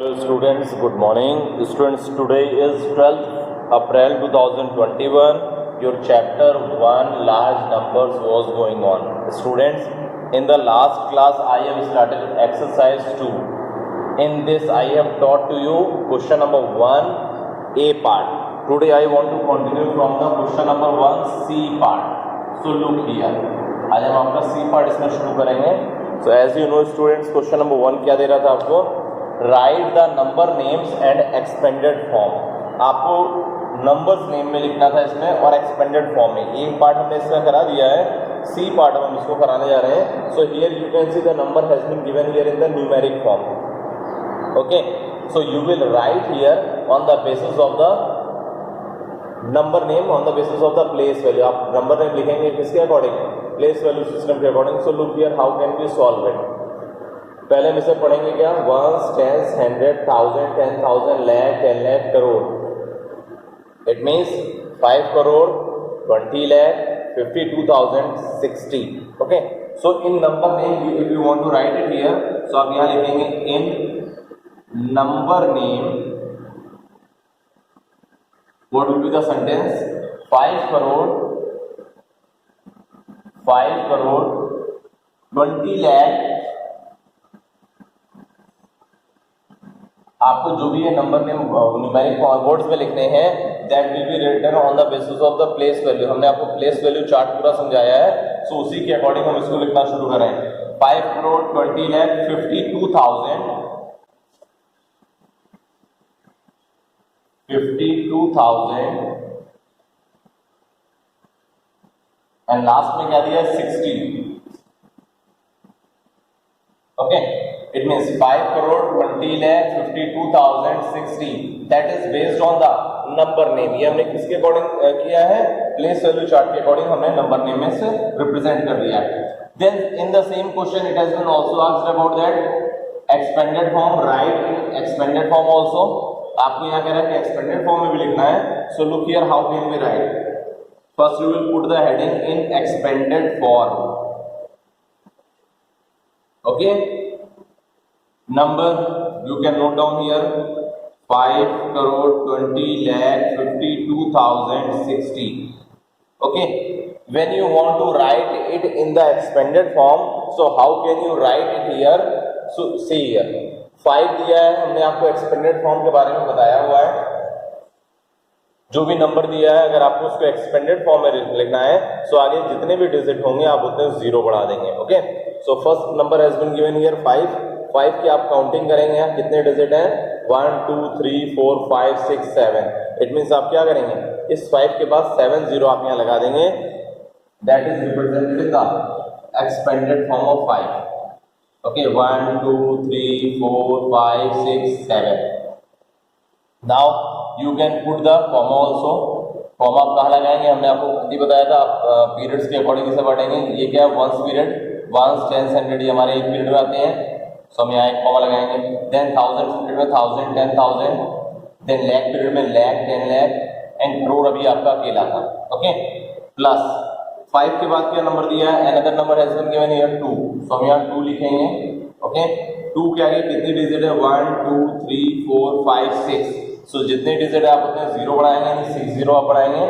Hello students, good morning. Students, today is 12th April 2021. Your chapter 1 large numbers was going on. Students, in the last class I have started exercise 2. In this I have taught to you question number 1 A part. Today I want to continue from the question number 1 C part. So look here. आज हम आपका C part इसमें शुरू करेंगे. So as you know students, question number 1 क्या दे रहा था आपको? Right the number names and expanded form. आपको नंबर्स नेम में लिखना था इसमें और एक्सपेंडेड फॉर्म में. एक पार्ट हमने इसका करा दिया है, सी पार्ट हम इसको कराने जा रहे हैं. So here you can see the number has been given here in the numeric form. Okay, so you will write here on the basis of the number name, on the basis of the place value. आप number name लिखेंगे किसके according? Place value system के according. So look here how can we solve it. पहले हम इसे पढ़ेंगे क्या? Ones, tens, 100, 1000, 10,000, lakh, 10 lakh, crore. It means 5 crore, 20 lakh, 52,000, 60. Okay, so in number name if you want to write it here, so आप यहाँ लिखेंगे in number name what will be the sentence? 5 crore, 20 lakh. आपको जो भी ये नंबर नेम न्यूमेरिक वर्ड्स में लिखने हैं, that will be written on the basis of the place value. हमने आपको प्लेस वैल्यू चार्ट पूरा समझाया है. सो उसी के अकॉर्डिंग हम इसको लिखना शुरू करें. 5 करोड़, 20 lakh, 52,000, 52,000 एंड लास्ट में क्या दिया है? 60. Okay, it means 5 crore, 20 lakh, 52,000, 60. That is based on the number name. ये हमने किसके अकॉर्डिंग किया है? प्लेस वैल्यू चार्ट के अकॉर्डिंग हमने नंबर नेम में से रिप्रेजेंट कर दिया है. Then in the same question it has been also asked about that expanded form. Write in expanded form also. आपको यहाँ कह रहा है कि expanded form में भी लिखना है. So look here how can we write. First you will put the heading in expanded form. Okay. Number you can note down here 5 crore, 20 lakh, 52,060. Okay, when you want to write it in the expanded form, so how can you write it here? So see here 5 दिया है, हमने आपको expanded form के बारे में बताया हुआ है. जो भी नंबर दिया है अगर आपको उसको एक्सपेंडेड फॉर्म में लिखना है, सो आगे जितने भी डिजिट होंगे आप उतने जीरो बढ़ा देंगे. Okay, so first number has been given here 5. 5 की आप काउंटिंग करेंगे यहाँ कितने डिजिट हैं? 1 2 3 4 5 6 7. इट मीन्स आप क्या करेंगे? इस 5 के बाद 7 0 आप यहाँ लगा देंगे. That is represented in the expanded form of 5. Okay, 1 2 3 4 5 6 7. Now you can put the comma also. Comma आप कहाँ लगाएंगे? हमने आपको अभी बताया था, आप पीरियड्स के अकॉर्डिंग इसे बढ़ेंगे. ये क्या है? वंस पीरियड, वंस, टेंस, 100 ये हमारे एक पीरियड में आते हैं. सो हम यहाँ एक कॉमा लगाएंगे. देन 1000 पीरियड में 1000, 10,000. देन लैख पीरियड में लैख, 10 lakh एंड करोड़ अभी आपका अकेला था. ओके, प्लस 5 के बाद क्या नंबर दिया है? Another number has been given here 2. सो हम यहाँ 2 लिखेंगे. ओके, 2 के आगे कितनी डिजिट है? 1 2 3 4 5 6. सो जितने डिजिट है आप उतने जीरो बढ़ाएंगे, यानी 6 0 आप बढ़ाएंगे.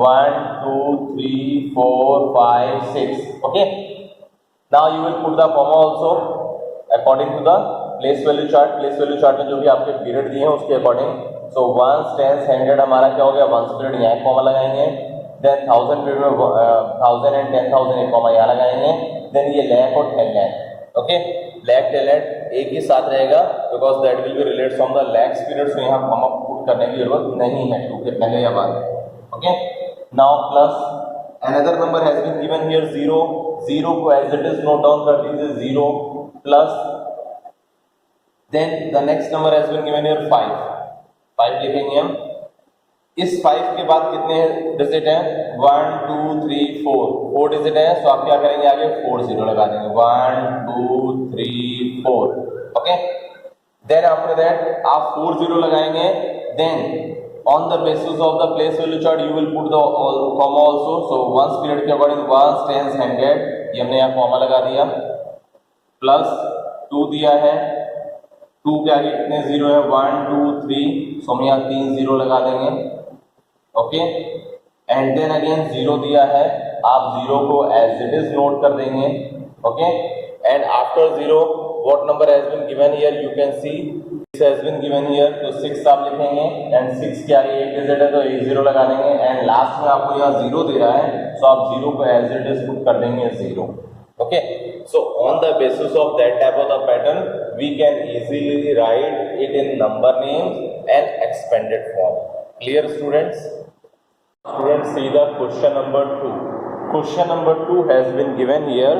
1 2 3 4 5 6. Okay, now you will put the comma also according to the place value chart. Place value chart में जो भी आपके पीरियड दिए हैं उसके अकॉर्डिंग. सो वंस, टेंस, 100 हमारा क्या हो गया? वंस पीरियड, यहाँ कॉमा लगाएंगे. देन 1000 पीरियड में 1000 एंड 10,000 एक कॉमा यहाँ लगाएंगे. देन ये लैख और 10 lakh. ओके, लैख 10 lakh एक ही साथ रहेगा because that will be related from the lakhs period. So यहाँ कॉमा पुट करने की जरूरत नहीं है 2 के पहले या बाद. Okay, now plus another number has been given here 0. 0 को as it is note down कर दीजिए 0 plus. Then the next number has been given here 5. 5 लिखेंगे हम. इस 5 के बाद कितने डिजिट हैं? 1 2 3 4 डिजिट है. सो आप क्या करेंगे? आगे 4 0 लगा देंगे. 1 2 3 4. ओके, देन आफ्टर दैट आप 4 0 लगाएंगे. Then on the basis of the place value chart you will put the comma also. So ones period के अकॉर्डिंग वंस, टेंस, 100 ये हमने यहाँ कॉमा लगा दिया. प्लस 2 दिया है, 2 के आगे कितने जीरो है, 1 2 3, सो हम यहाँ 3 जीरो लगा देंगे। Okay, and then again zero दिया है, आप जीरो को एज इट इज नोट कर देंगे। Okay, and after zero what number has been given here, you can see this has been given here, तो 6 आप लिखेंगे एंड 6 के आगे एक डिजिट है तो एक जीरो लगा देंगे, एंड लास्ट में आपको यहाँ जीरो दे रहा है, सो आप जीरो को एज इट इज पुट कर देंगे zero. Okay, so on the basis of that type of the pattern, we can easily write it in number names and expanded form. Clear, students? Students, see the question number 2. Question number 2 has been given here.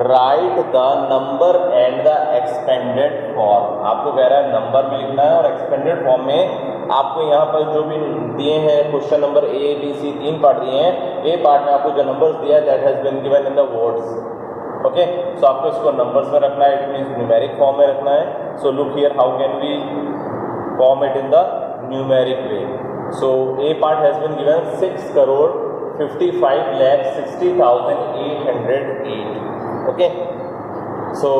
Write the number and the expanded form. आपको कह रहा है number में लिखना है और expanded form में आपको यहाँ पर जो भी दिए हैं question number A B C 3 part दिए हैं, ए पार्ट में आपको जो नंबर्स दिया है that has been given in the words. Okay, so आपको इसको नंबर्स में रखना है, इट मींस न्यूमेरिक फॉर्म में रखना है। So look here, how can we form it in the numeric way. So a part has been given 6,55,60,808। Okay, so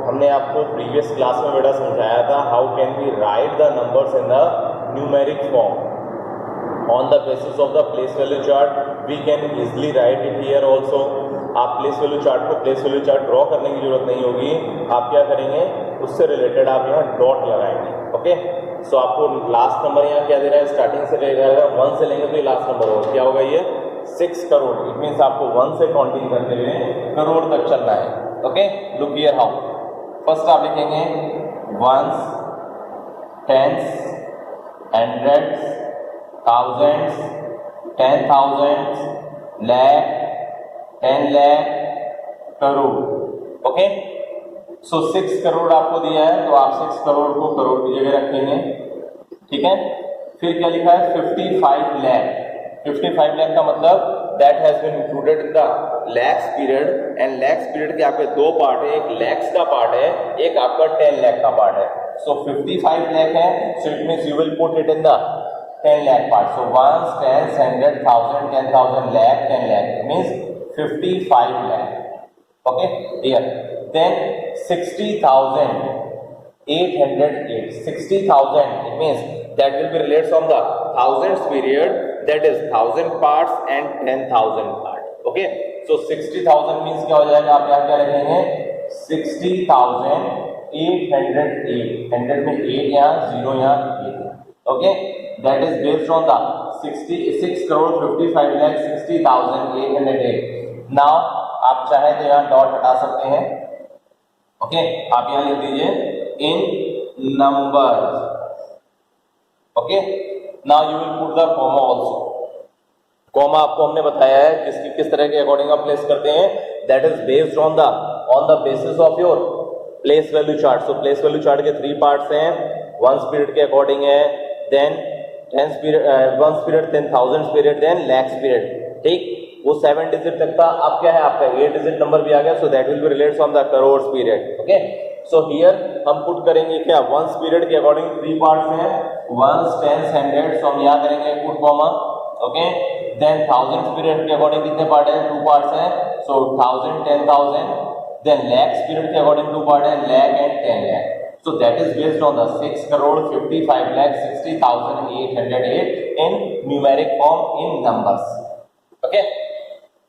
हमने आपको प्रीवियस क्लास में बेटा समझाया था how can we write the numbers in the numeric form on the basis of the place value chart. We can easily write it here also. आप place value chart को place value chart draw करने की जरूरत नहीं होगी, आप क्या करेंगे उससे रिलेटेड आप यहाँ डॉट लगाएंगे। ओके, सो आपको लास्ट नंबर यहाँ क्या दे रहा है, स्टार्टिंग से लेगा 1 से लेंगे तो ये लास्ट नंबर होगा, क्या होगा ये 6 करोड़। इट मीन्स आपको 1 से काउंटिंग करते हुए करोड़ तक चलना है। Okay, look here how. First आप लिखेंगे ones, tens, hundreds, thousands, 10,000, lakh, 10 lakh, crore. Okay, so 6 crore आपको दिया है तो आप 6 करोड़ को करोड़ की जगह रखेंगे। ठीक है, फिर क्या लिखा है 55 लाख। 55 लाख का मतलब that has been included in the lakhs period, and lakhs period के आपके दो पार्ट है, एक लैक्स का पार्ट है, एक आपका 10 लाख का पार्ट है। सो 55 लाख है, so it means you will put it in the 10 lakh part. So ones, tens, 100, 1000, 10,000, lakh, 10 lakh means 55 lakh. Okay, here. Then 60,808. 60,000. It means that will be related from the thousands period. That is 1000 parts and 10,000 parts. Okay. So 60,000 means क्या हो जाएगा, आप यहाँ क्या लिखेंगे 60,808. 100 में 8 यहाँ, 0 यहाँ, 8 यहाँ. Okay. That is based on the 6,55,60,808. Now आप चाहे तो यहाँ डॉट हटा सकते हैं। ओके, आप यहाँ लिख दीजिए in numbers. Okay, now you will put the comma also. Comma आपको हमने बताया है किस तरह के अकॉर्डिंग आप प्लेस करते हैं, that is based on the basis of your place value chart. So place value chart के 3 पार्ट्स हैं, वंस पीरियड के अकॉर्डिंग है, then tens period, ones period, 10,000 period, then lakhs period. ठीक, वो 7 डिजिट तक का अब क्या है आपका 8 डिजिट नंबर भी आ गया, so that will be related from the crore period. Okay, so here हम पुट करेंगे क्या, वंस पीरियड के अकॉर्डिंग 3 पार्ट्स हैं, वंस, टेंस, 100, सो हम यहाँ करेंगे put comma. Okay, then 1000 period के अकॉर्डिंग कितने पार्ट है, 2 पार्ट्स हैं, सो 1000, 10,000, देन लैक्स पीरियड के अकॉर्डिंग 2 पार्ट है, lakh and 10 lakh. So that is based on the 6,55,60,808 in numeric form in numbers. Okay.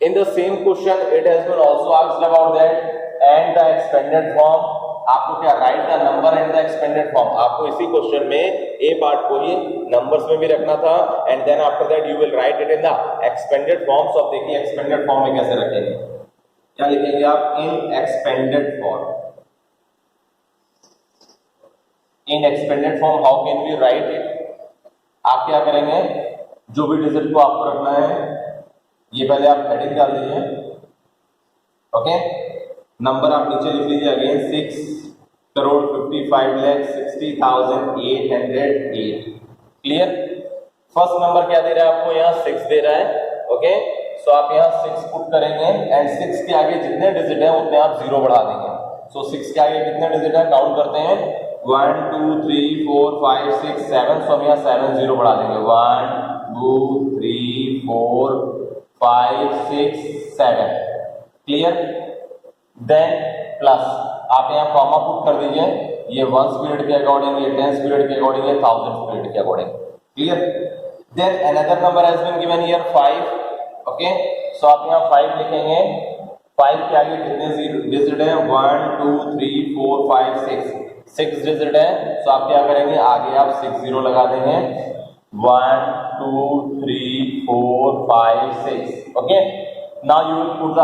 In the same question, it has been also asked about that and the expanded form. आपको क्या right the number and the expanded form. आपको इसी question में ए part को ही numbers में भी रखना था, and then after that you will write it in the expanded form. So अब देखिए एक्सपेंडेड फॉर्म में कैसे रखेंगे, क्या लिखेंगे आप, in expanded form. In expanded form how can we write it, आप क्या करेंगे, जो भी डिजिट को आपको रखना है ये पहले आप हेडिंग डाल दीजिए। ओके, नंबर आप नीचे लिख लीजिए अगेन 6,55,60,808। क्लियर, फर्स्ट नंबर क्या दे रहा है आपको, यहाँ 6 दे रहा है। ओके, सो आप यहाँ 6 पुट करेंगे एंड 6 के आगे जितने डिजिट है उतने आप 0 बढ़ा देंगे। सो 6 के आगे कितने डिजिट है काउंट करते हैं, 1 2 3 4 5 6 7, सो हम यहाँ 7 0 बढ़ा देंगे, 1 2 3 4 5 6 7। क्लियर, देन प्लस आप यहाँ कॉमा पुट कर दीजिए ये 1 पीरियड के अकॉर्डिंग, ये 10 पीरियड के अकॉर्डिंग, ये 1000 पीरियड के according. Clear? Then another number has been given here 5। Okay, so आप यहाँ 5 लिखेंगे। 5 के आगे कितने डिजिट है? 1 2 3 4 5 6 डिजिट है। सो आप क्या करेंगे? आगे आप 6 0 लगा देंगे। 1 2 3 4 5 6। Okay, now you will put the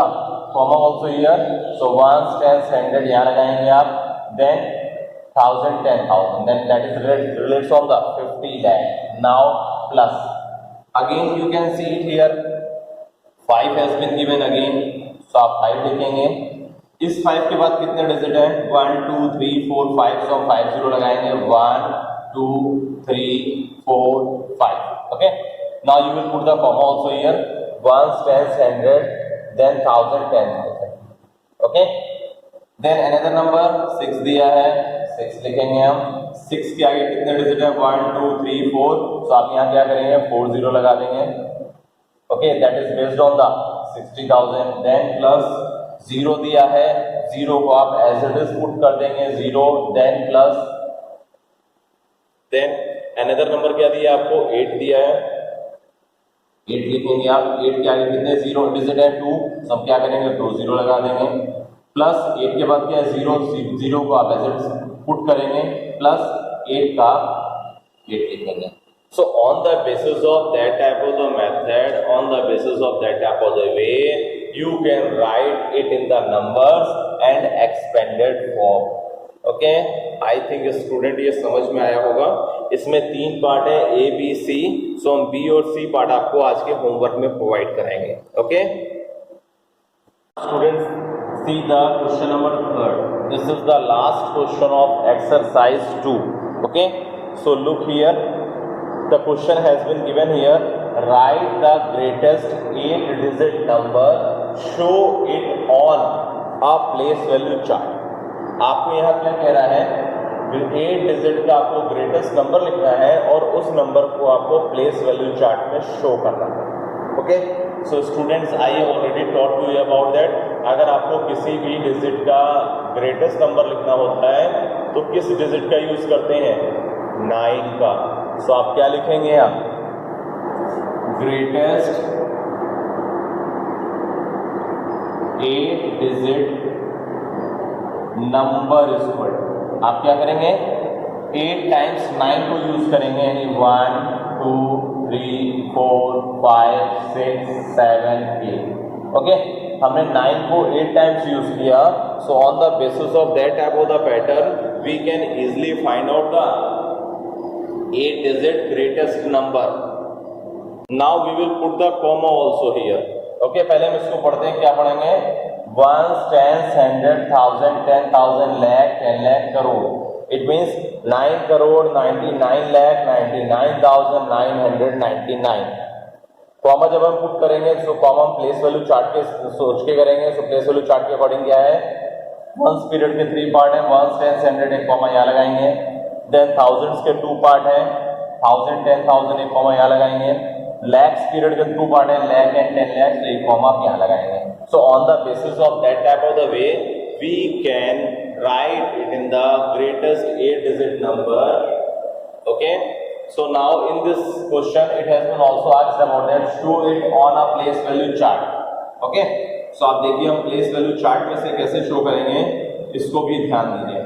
comma also here. So 1 10 100 यहाँ लगाएंगे आप। Then 1000 10,000, then that is relates on the 50 lakh. Now plus again you can see it here, 5 has been given again, so आप 5 लिखेंगे। इस 5 के बाद कितने digit है? 1 2 3 4 5, so हम 5 0 लगाएंगे। 1 2 3 4 5। okay, now you will put the comma also here। 1 10 100, then 1000 10,000। okay, then another number 6 दिया है, 6 लिखेंगे हम। 6 के आगे कितने डिजिट है? 1 2 3 4, तो आप यहाँ क्या करेंगे? 4 0 लगा देंगे। Okay, that is based on the 60,000। Then plus 0 दिया है, 0 को आप एज इट इज पुट कर देंगे 0। Then plus, then another number क्या दिया आपको? 8 दिया है, 8 लिखेंगे आप। 8 के आगे कितने 0 डिजिट है? 2, तो हम क्या करेंगे? 2 0 लगा देंगे। प्लस 8 के बाद क्या है? 0 को आप एज इट इज पुट करेंगे, प्लस 8 का 8 लिखेंगे। So on the basis of that type of the method, on the basis of that type of the way, you can write it in the numbers and expanded form। okay, I think student ये समझ में आया होगा। इसमें 3 part है, A B C। सो हम B और C part आपको आज के होमवर्क में प्रोवाइड कराएंगे। Okay students, see the question number 3rd. This is the last question of exercise 2. okay, so look here, the question has been given here, write the greatest 8 digit number, show it on a place value chart। आपको यहाँ क्या कह रहा है? 8 digit का आपको greatest number लिखना है और उस नंबर को आपको प्लेस वैल्यू चार्ट में शो करना है। Okay, so students, I have already taught you about that. अगर आपको किसी भी डिजिट का ग्रेटेस्ट नंबर लिखना होता है तो किस डिजिट का यूज करते हैं? 9 का। सो आप क्या लिखेंगे? आप ग्रेटेस्ट 8 डिजिट नंबर इक्वल, आप क्या करेंगे? 8 टाइम्स 9 को यूज करेंगे, यानी 1 2 3 4 5 6 7 8। ओके, हमने 9 को 8 टाइम्स यूज किया। So on the basis of that type of the pattern we can easily find out the 8 digit greatest number। now we will put the comma also here। okay, पहले हम इसको पढ़ते हैं। क्या पढ़ेंगे? 1 10 100 1000 10,000 lakh 10 lakh crore. it means 9 crore 99 lakh 99,999। Comma जब हम put करेंगे तो कॉमा हम प्लेस वैल्यू चार्ट के सोच के करेंगे। सो प्लेस वैल्यू चार्ट के अकॉर्डिंग क्या है? 1 पीरियड के 3 पार्ट है, 1 10 100 एक कॉमा यहाँ लगाएंगे। देन थाउजेंड्स के 2 पार्ट है, 1000 10,000 एक कॉमा यहाँ लगाएंगे। लैक्स पीरियड के 2 पार्ट है, lakh and 10 lakhs, एक कॉमा आप यहाँ लगाएंगे। So on the basis of that type of the way we can write it in the greatest 8 digit number. Okay, so now in this question it has been also asked about that, show it on a place value chart। okay, so आप देखिए हम place value chart में से कैसे show करेंगे, इसको भी ध्यान दीजिए।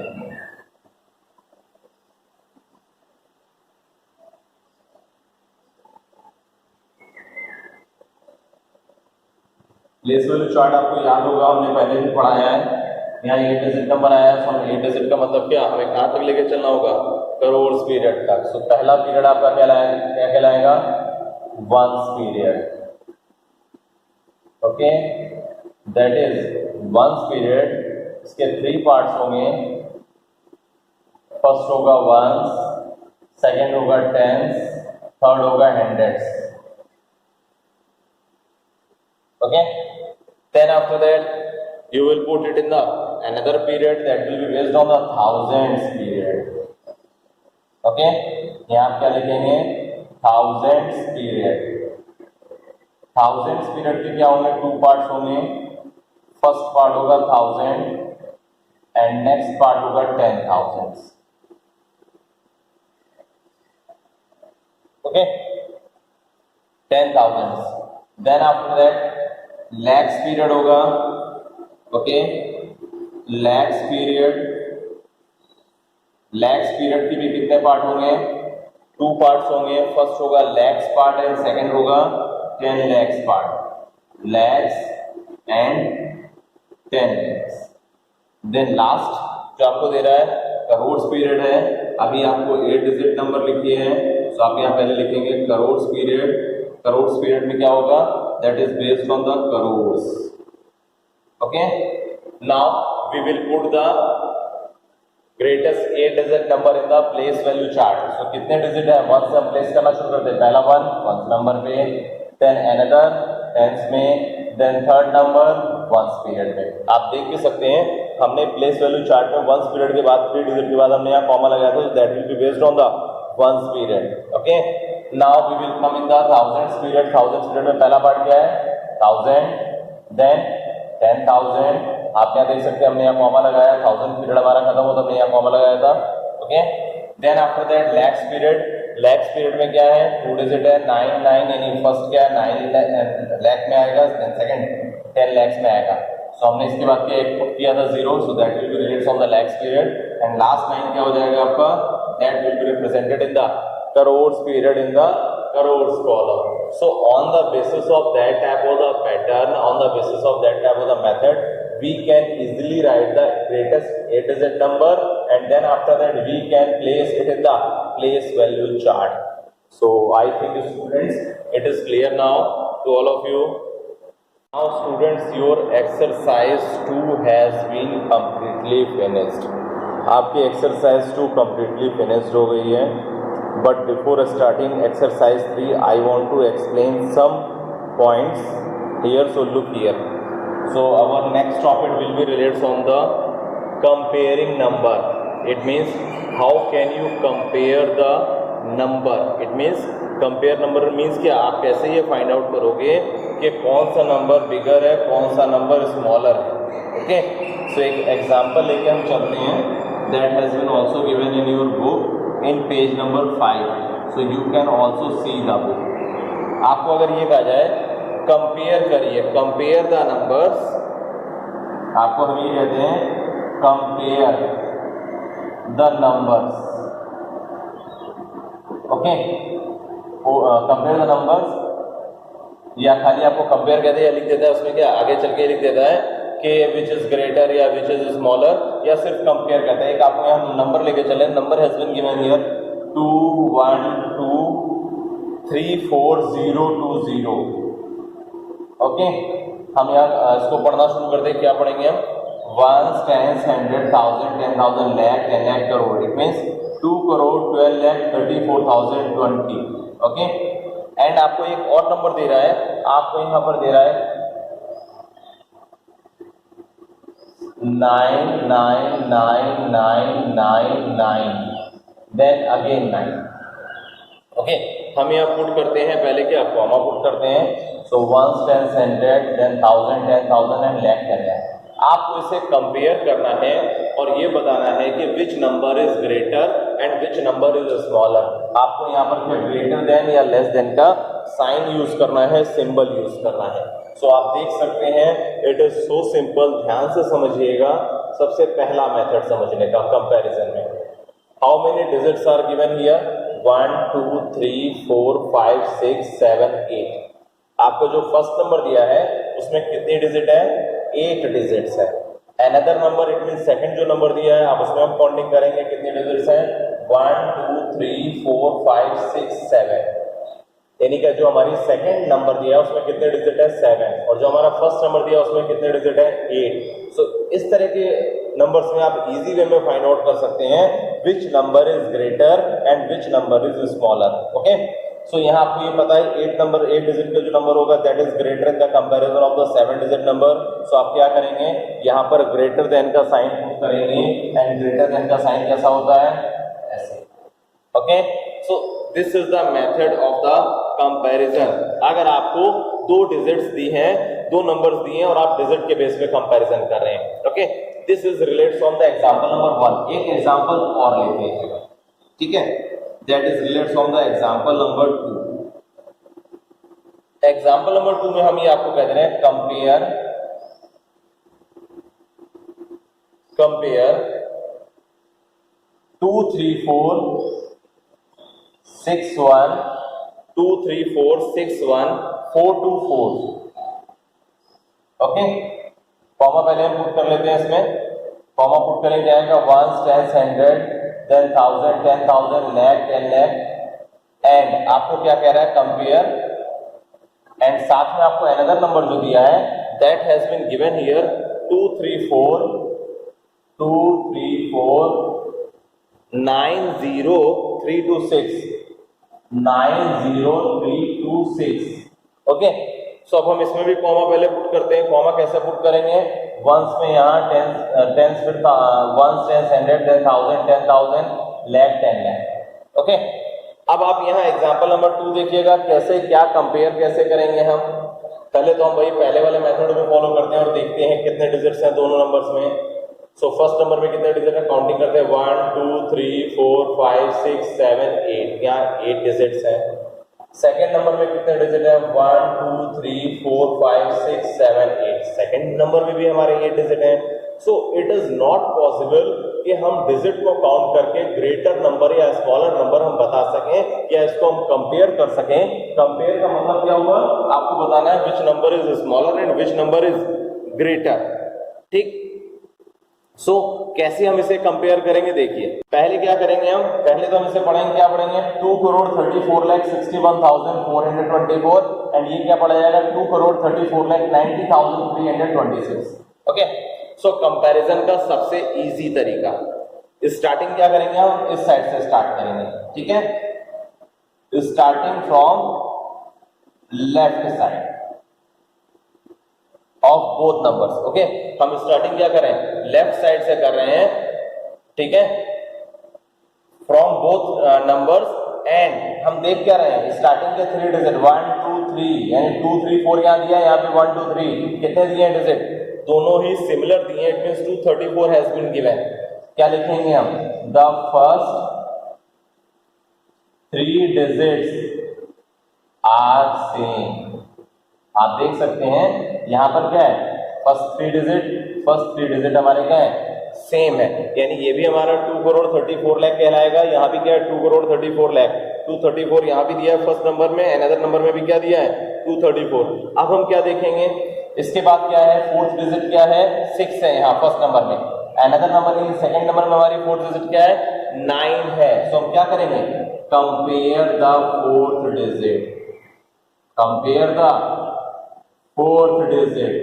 प्लेस वैल्यू चार्ट आपको याद होगा, हमने पहले भी पढ़ाया है। यहाँ 8 डिजिट नंबर आया है, 8 डिजिट का मतलब क्या? हमें कहाँ तक लेके चलना होगा? करोड़ पीरियड तक। सो पहला पीरियड आपका क्या कहलाएगा? 1 period. Okay, that is 1 period. इसके 3 पार्ट्स होंगे। फर्स्ट होगा 1s, सेकेंड होगा 10s, थर्ड होगा 100s। Okay, then after that you will put it in the another period that will be based on the thousands period। Okay, यहाँ आप क्या लिखेंगे? Thousands period. Thousands period के क्या होंगे? 2 पार्ट्स होंगे। फर्स्ट पार्ट होगा 1000, एंड नेक्स्ट पार्ट होगा 10,000। Okay, 10,000। Then after that lakhs period होगा। ओके, लैक्स पीरियड के भी कितने पार्ट होंगे? 2 पार्ट्स होंगे। फर्स्ट होगा लैक्स पार्ट एंड सेकंड होगा 10 lakhs part, lakhs and 10 lakhs. Then last जो आपको दे रहा है करोड़ पीरियड है। अभी आपको 8 डिजिट नंबर लिखिए हैं, तो आप यहाँ पहले लिखेंगे करोड़ पीरियड। करोड़ पीरियड में क्या होगा? That is based on the crore. Okay, now we will put the greatest 8 digit number in the place value chart. So कितने डिजिट है? 1 से हम प्लेस करना शुरू करते हैं। पहला 1 नंबर पे, देन अनदर 10 में, देन थर्ड नंबर 1 पीरियड में। आप देख भी सकते हैं हमने प्लेस वैल्यू चार्ट में 1 पीरियड के बाद 3 डिजिट के बाद हमने यहाँ कॉमा लगाया था, that will be based on the 1 period. Okay, now we will come in the thousands period. Thousands period में पहला पार्ट क्या है? 1000, देन 10,000। आप यहाँ देख सकते हैं हमने यहाँ कॉमा लगाया। 1000 पीरियड हमारा खत्म होता, हमने यहाँ कॉमा लगाया था। Okay, then after that lakhs period. Lakhs period में क्या है? 2 डिजिट है, 9 9, यानी फर्स्ट क्या है 9 लाख में आएगा, देन सेकंड 10 लैक्स में आएगा। सो हमने इसके बाद क्या एक पुट किया था 0, सो that will be related from the lakhs period. And last line क्या हो जाएगा आपका? That will be represented in the crore period in the crore column. So on the basis of that type of the pattern, on the basis of that type of the method, we can easily write the greatest 8 digit number, and then after that we can place it in the place value chart. So I think students it is clear now to all of you. Now students, your exercise 2 has been completely finished. आपकी exercise 2 completely finished हो गई है। But before starting exercise 3, I want to explain some points here. So look here. So our next topic will be related on the comparing number. It means how can you compare the number? It means compare number means कि आप कैसे ये find out करोगे कि कौन सा number बिगर है, कौन सा नंबर स्मॉलर है। ओके, so एक एग्जाम्पल लेके हम चलते हैं। That has been also given in your book in page number 5, so you can also see the book. आपको अगर ये कहा जाए कंपेयर करिए, कंपेयर द नंबर्स, आपको हम ये कहते हैं compare the numbers. Okay, compare the numbers, या खाली आपको कंपेयर कहते हैं या लिख देता है उसमें क्या आगे चल के लिख देता है कि विच इज ग्रेटर या विच इज स्मॉलर, या सिर्फ कंपेयर करता है। एक आपको यहाँ नंबर लेके चले, number has been given here 2 1 2 3 4 0 2 0। Okay, हम यहाँ इसको पढ़ना शुरू करते हैं। क्या पढ़ेंगे हम? 1 10 100 1000 10,000 lakh 10 lakh crore. It means 2 crore 12 lakh 34,020। Okay, and आपको एक और नंबर दे रहा है, आपको यहाँ पर दे रहा है 9 9 9 9 9 9, देन अगेन 9। ओके, हम यहाँ पुट करते हैं पहले क्या कॉमा पुट करते हैं। सो 1 10 100 देन 1000 10,000 एंड लाख 10 लाख। आपको इसे कंपेयर करना है और ये बताना है कि विच number is greater and which number is smaller. आपको यहाँ पर क्या ग्रेटर देन या लेस देन का साइन यूज करना है, सिंबल यूज करना है। सो आप देख सकते हैं इट इज सो सिंपल। ध्यान से समझिएगा, सबसे पहला मेथड समझने का कंपैरिजन में। How many digits are given here? 1 2 3 4 5 6 7 8। आपको जो फर्स्ट नंबर दिया है उसमें कितनी डिजिट है? 8 डिजिट्स है। Another number it mean second जो नंबर दिया है आप उसमें हम काउंटिंग करेंगे कितनी डिजिट्स हैं? 1 2 3 4 5 6 7, यानी कि जो हमारी सेकंड नंबर दिया है उसमें कितने डिजिट है? 7, और जो हमारा फर्स्ट नंबर दिया है उसमें कितने डिजिट है? 8। सो इस तरह के नंबर्स में आप इजी वे में फाइंड आउट कर सकते हैं which number is greater and which number is smaller. Okay, so यहाँ आपको ये पता है 8 डिजिट का जो नंबर होगा that is greater in the comparison of the 7 digit number. So आप क्या करेंगे? यहाँ पर ग्रेटर देन का साइन पुट करेंगे, एंड ग्रेटर देन का साइन कैसा होता है? ऐसे। Okay, so this is the method of the comparison. अगर आपको 2 डिजिट्स दी हैं, 2 नंबर्स दिए हैं और आप डिजिट के बेस पे कंपैरिजन कर रहे हैं। Okay, this is relates from the example number 1। एक एग्जांपल और लेते हैं, ठीक है, that is relates from the example number 2। Example number 2 में हम ये आपको कह दे रहे हैं कंपेयर 2 3 4 6 1 2 3 4 6 1 4 2 4। ओके, कॉमा पहले हम पुट कर लेते हैं। इसमें कॉमा पुट करेंगे जाएगा 1 10 100 देन 1000 10,000 lakh 10 lakh एंड आपको क्या कह रहा है कंपेयर एंड साथ में आपको अनदर नंबर जो दिया है that has been given here 2 3 4 90326 90326। Okay, so अब हम इसमें भी कॉमा पहले पुट करते हैं। कॉमा कैसे पुट करेंगे, वंस में यहाँ टेंस फिर वंस 10 100 10,000 10,000 lakh 10 lakh। ओके, अब आप यहाँ एग्जांपल नंबर 2 देखिएगा कैसे क्या कंपेयर कैसे करेंगे हम। पहले तो हम वही पहले वाले मेथड में फॉलो करते हैं और देखते हैं कितने डिजिट्स हैं दोनों नंबर्स में। सो फर्स्ट नंबर में कितने डिजिट है, काउंटिंग करते हैं 1 2 3 4 5 6 7 8, यहाँ 8 डिजिट्स हैं। सेकेंड नंबर में कितने डिजिट है 1 2 3 4 5 6 7 8, सेकेंड नंबर में भी हमारे 8 डिजिट हैं। So it is not possible कि हम डिजिट को काउंट करके ग्रेटर नंबर या स्मॉलर नंबर हम बता सकें या इसको हम कंपेयर कर सकें। कंपेयर का मतलब क्या हुआ, आपको बताना है विच number is smaller and which number is greater. ठीक, सो कैसे हम इसे कंपेयर करेंगे, देखिए पहले क्या करेंगे हम, पहले तो हम इसे पढ़ेंगे, क्या पढ़ेंगे 2,34,61,424 एंड ये क्या पढ़ा जाएगा 2,34,90,326। ओके, सो कंपैरिजन का सबसे इजी तरीका, स्टार्टिंग क्या करेंगे हम, इस साइड से स्टार्ट करेंगे। ठीक है, starting from left side of both numbers. Okay, हम स्टार्टिंग क्या करें, लेफ्ट साइड से कर रहे हैं। ठीक है, फ्रॉम बोथ नंबर्स एंड हम देख क्या रहे हैं, स्टार्टिंग के 3 डिजिट 1 2 3 यानी 2 3 4 यहाँ दिया, यहाँ पे 1 2 3 कितने दिए हैं डिजिट, दोनों ही सिमिलर दिए। It means 234 has been given. क्या लिखेंगे हम, the first 3 digits are same. आप देख सकते हैं यहां पर क्या है, फर्स्ट 3 डिजिट हमारे क्या है, सेम है, यानी ये भी हमारा 2,34,00,000 कहलाएगा। यहाँ भी क्या है 2,34,00,000, 234 यहाँ भी दिया है फर्स्ट नंबर में, अनदर नंबर में भी क्या दिया है 234। अब हम क्या देखेंगे, इसके बाद क्या है, फोर्थ डिजिट क्या है 6 है यहाँ फर्स्ट नंबर में, अनदर नंबर में सेकंड नंबर में हमारी फोर्थ डिजिट क्या है 9 है। सो हम क्या करेंगे, compare the fourth digit, compare the fourth digit.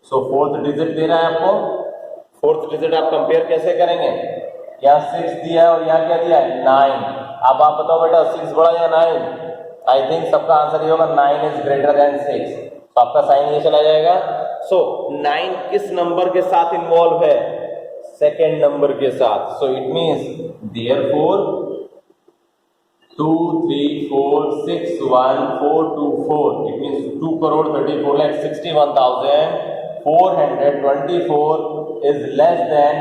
So fourth digit दे रहा है आपको, फोर्थ डिजिट आप कंपेयर कैसे करेंगे, यहाँ 6 दिया है और यहाँ क्या दिया है 9। अब आप बताओ बेटा 6 बड़ा या 9, आई थिंक सबका आंसर ये होगा 9 इज ग्रेटर देन 6। तो आपका साइन ये चला जाएगा। सो 9 किस नंबर के साथ इन्वॉल्व है, सेकेंड नंबर के साथ। सो it means therefore 2 3 4 6 1 4 2 4, it means 2,34,61,424 is less than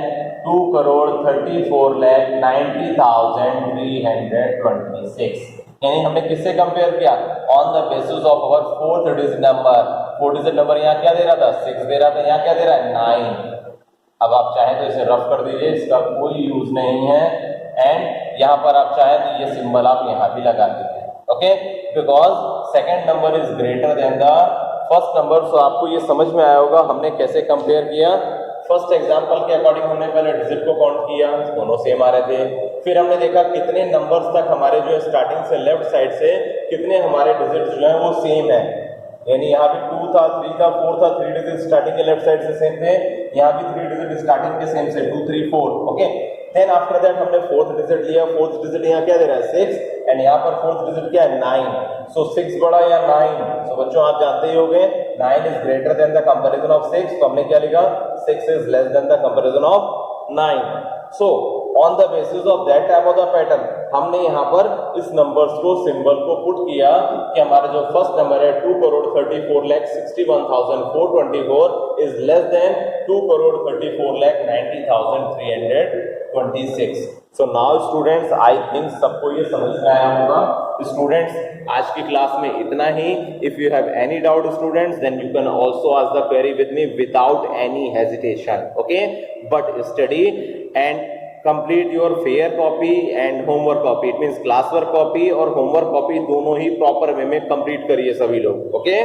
2,34,90,326। यानी हमने किससे कंपेयर किया, on the basis of our fourth digit number. Fourth digit number यहाँ क्या दे रहा था 6 दे रहा था, यहाँ क्या दे रहा है 9। अब आप चाहें तो इसे रफ कर दीजिए, इसका कोई यूज नहीं है। एंड यहाँ पर आप चाहें तो ये सिंबल आप यहाँ भी लगा दीजिए। Okay, because second number is greater than the first number. So आपको ये समझ में आया होगा हमने कैसे कंपेयर किया। फर्स्ट एग्जांपल के अकॉर्डिंग हमने पहले डिजिट को काउंट किया, दोनों सेम आ रहे थे। फिर हमने देखा कितने नंबर्स तक हमारे जो स्टार्टिंग से लेफ्ट साइड से कितने हमारे डिजिट जो है वो सेम है, यानी यहाँ भी 2 था 3 था 4 था, 3 डिजिट स्टार्टिंग के लेफ्ट साइड से सेम थे, यहाँ भी 3 डिजिट स्टार्टिंग के सेम से 2 3 4। ओके, देन आफ्टर दैट हमने फोर्थ डिजिट लिया, फोर्थ डिजिट यहाँ क्या दे रहा है 6 एंड यहाँ पर फोर्थ डिजिट क्या है 9। सो 6 बड़ा या 9। सो बच्चों आप जानते ही होंगे 9 is greater than the comparison of 6। तो हमने क्या लिखा 6 is less than the comparison of 9। So on the basis of that type of the pattern हमने यहाँ पर इस नंबर्स को सिंबल को पुट किया कि हमारा जो फर्स्ट नंबर है 2,34,61,424 is less than 2,34,90,326. So now students, I think सबको ये समझ में आया होगा. स्टूडेंट्स, आज की क्लास में इतना ही. If you have any doubt students, then you can also ask the query with me without any hesitation. Okay, but study and complete your fair copy and homework copy. It means class work copy और homework copy दोनों ही proper way में complete करिए सभी लोग. Okay.